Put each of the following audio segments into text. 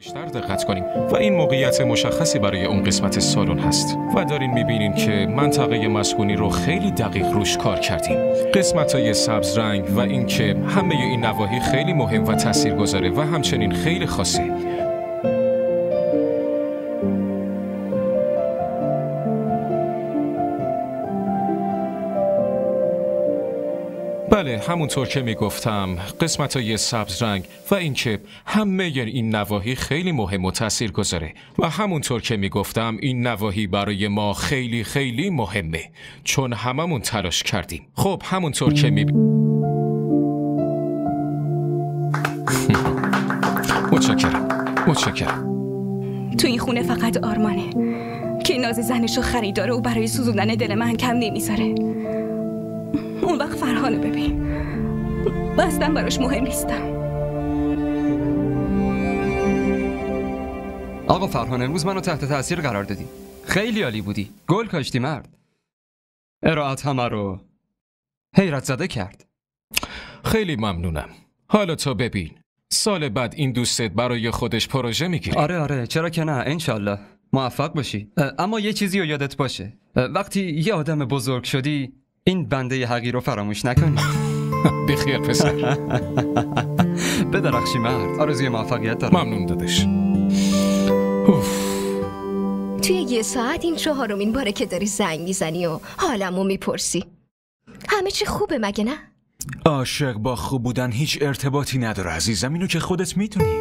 بیشتر دقت کنیم و این موقعیت مشخصی برای اون قسمت سالن هست و دارین میبینین که منطقه مسکونی رو خیلی دقیق روش کار کردیم. قسمت‌های سبز رنگ و اینکه همه این نواحی خیلی مهم و تاثیرگذاره و همچنین خیلی خاصه. بله، همونطور که میگفتم قسمت‌های سبز رنگ و اینکه همه این نواحی خیلی مهم و تاثیرگذاره و همونطور که میگفتم این نواحی برای ما خیلی خیلی مهمه چون هممون تلاش کردیم. خب همونطور که متشکرم. تو این خونه فقط آرمانه که ناز زنشو خریداره و برای سوزوندن دل من کم نمیذاره. اون وقت فرهانو ببین، اصلا براش مهم نیستم. آقا فرهان، امروز منو تحت تاثیر قرار دادی. خیلی عالی بودی. گل کاشتی مرد. ارائت همه رو حیرت زده کرد. خیلی ممنونم. حالا تو ببین، سال بعد این دوستت برای خودش پروژه میگیره. آره چرا که نه، انشالله موفق باشی. اما یه چیزی رو یادت باشه، وقتی یه آدم بزرگ شدی این بنده حقیر رو فراموش نکنی. بخیر پسر. بدرخشی مرد. آرزوی موفقیت دارم. ممنون دادش. توی یه ساعت این 4مین باره که داری زنگ میزنی و حالمو میپرسی. همه چی خوبه مگه نه؟ عاشق با خوب بودن هیچ ارتباطی نداره عزیزم، اینو که خودت میدونی.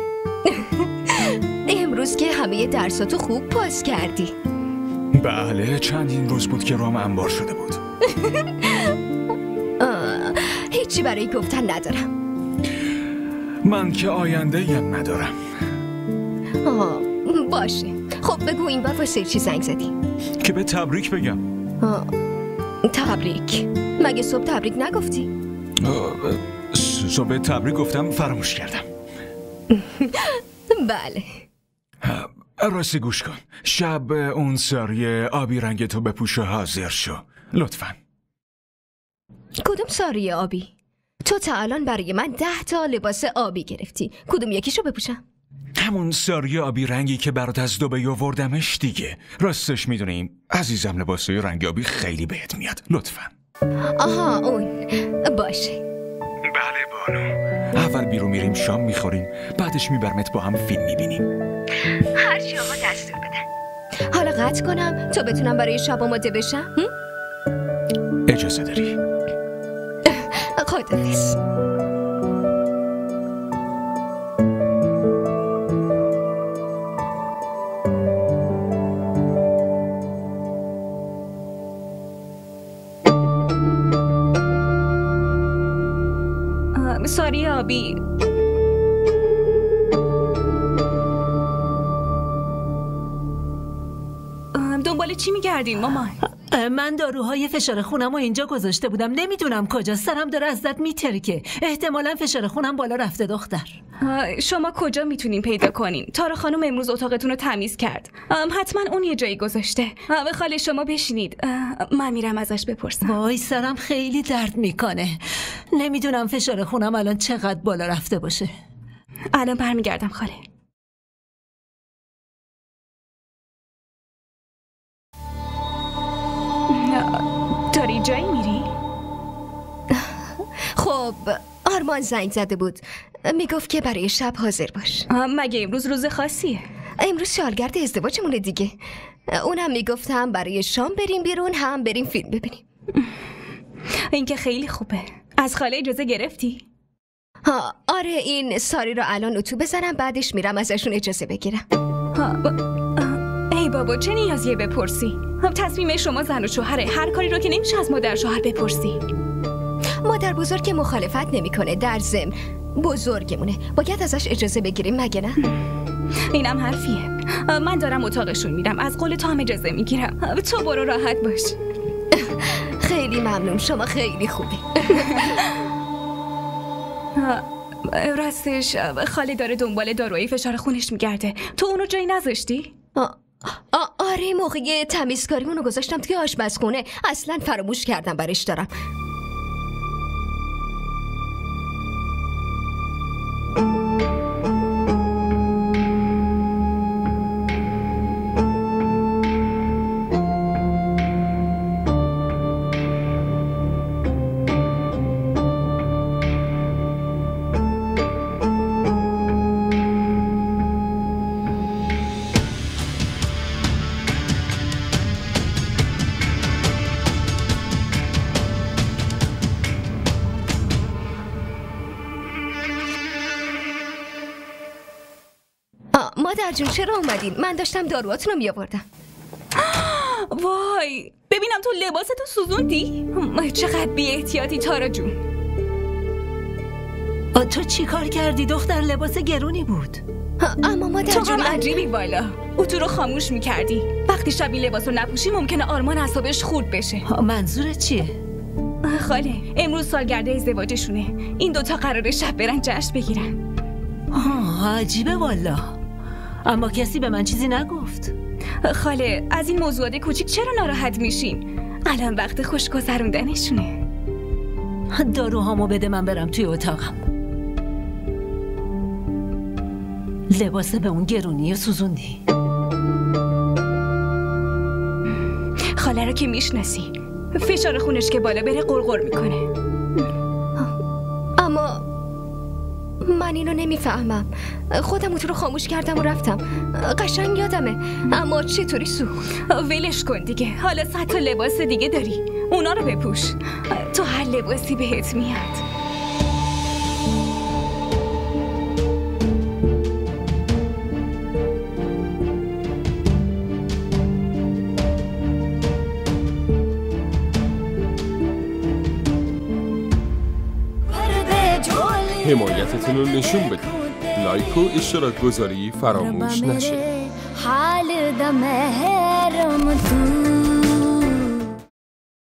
امروز که همه درساتو خوب پاس کردی. بله، چندین روز بود که رام انبار شده بود. هیچی برای گفتن ندارم. من که آینده‌ایم ندارم. باشه، خب بگو این بار واسه چی زنگ زدی؟ که به تبریک بگم. تبریک؟ مگه صبح تبریک نگفتی؟ صبح تبریک گفتم، فراموش کردم. بله. راستی گوش کن، شب اون ساری آبی رنگ تو بپوش و حاضر شو لطفاً. کدوم ساری آبی؟ تو تا الان برای من 10 تا لباس آبی گرفتی، کدوم یکیشو بپوشم؟ همون ساری آبی رنگی که برات از دبی آوردمش دیگه. راستش میدونیم عزیزم، لباسای رنگ آبی خیلی بهت میاد، لطفاً. آها اون، باشه. بله بانو. اول بیرون میریم شام میخوریم، بعدش میبرمت با هم فیلم میبینیم. هرچی آقا دستور بدن. حالا قطع کنم تا بتونم برای شب آماده بشم؟ اجازه داری؟ خداحافظ. ساری آبی. دنبال چی میگردین مامان؟ من داروهای فشار خونم رو اینجا گذاشته بودم، نمیدونم کجا. سرم داره از دست میترکه، احتمالا فشار خونم بالا رفته دختر. شما کجا میتونین پیدا کنین؟ تارا خانم امروز اتاقتون رو تمیز کرد، حتما اون یه جایی گذاشته. خاله شما بشینید، من میرم ازش بپرسم. وای سرم خیلی درد میکنه، نمیدونم فشار خونم الان چقدر بالا رفته باشه. الان برمیگردم خاله. داری جایی میری؟ خب آرمان زنگ زده بود، میگفت که برای شب حاضر باش. مگه امروز روز خاصیه؟ امروز سالگرد ازدواجمونه دیگه. اونم میگفت هم برای شام بریم بیرون هم بریم فیلم ببینیم. این که خیلی خوبه. از خاله اجازه گرفتی؟ آره، این ساری رو الان اتو بزنم، بعدش میرم ازشون اجازه بگیرم. ای بابا چه نیازیه بپرسی؟ تصمیم شما زن و شوهره، هر کاری رو که نمیشه از مادر شوهر بپرسی. مادر بزرگ که مخالفت نمیکنه، در ضمن بزرگمونه، باید ازش اجازه بگیریم مگه نه؟ اینم حرفیه. من دارم اتاقشون میرم، از قول تو هم اجازه میگیرم. تو برو راحت باش. خیلی ممنون، شما خیلی خوبی. راستش خاله داره دنبال داروی فشار خونش میگرده، تو اونو جایی نذاشتی؟ آره، موقع تمیزکاری اونو گذاشتم توی آشپزخونه، اصلا فراموش کردم برش دارم. مادر جون چرا اومدین؟ من داشتم داروهاتون رو میآوردم. وای ببینم تو لباستو سوزوندی؟ چقدر بی احتیاطی تارا جون. تو چی کار کردی دختر؟ لباس گرونی بود. اما مادر تو جون هم عجیبی والا. اتو رو خاموش میکردی. وقتی شبی لباسو نپوشی ممکنه آرمان اعصابش خورد بشه. منظورت چیه؟ خاله امروز سالگرد ازدواجشونه. این دوتا قراره شب برن جشن بگیرن. عجیبه والا. اما کسی به من چیزی نگفت. خاله از این موضوعات کوچیک چرا ناراحت میشین؟ الان وقت خوش گذروندنشونه. داروهامو بده من برم توی اتاقم. لباس به اون گرونی سوزوندی. خاله رو که میشناسی، فشار خونش که بالا بره قرقر میکنه. اما من اینو نمیفهمم. خودم اتو رو خاموش کردم و رفتم. قشنگ یادمه. اما چطوری سوخت؟ ولش کن دیگه. حالا 100 تا لباس دیگه داری، اونا رو بپوش. تو هر لباسی بهت میاد. حمایتتون رو نشون بدید. لایک و اشتراک گذاری فراموش نشه.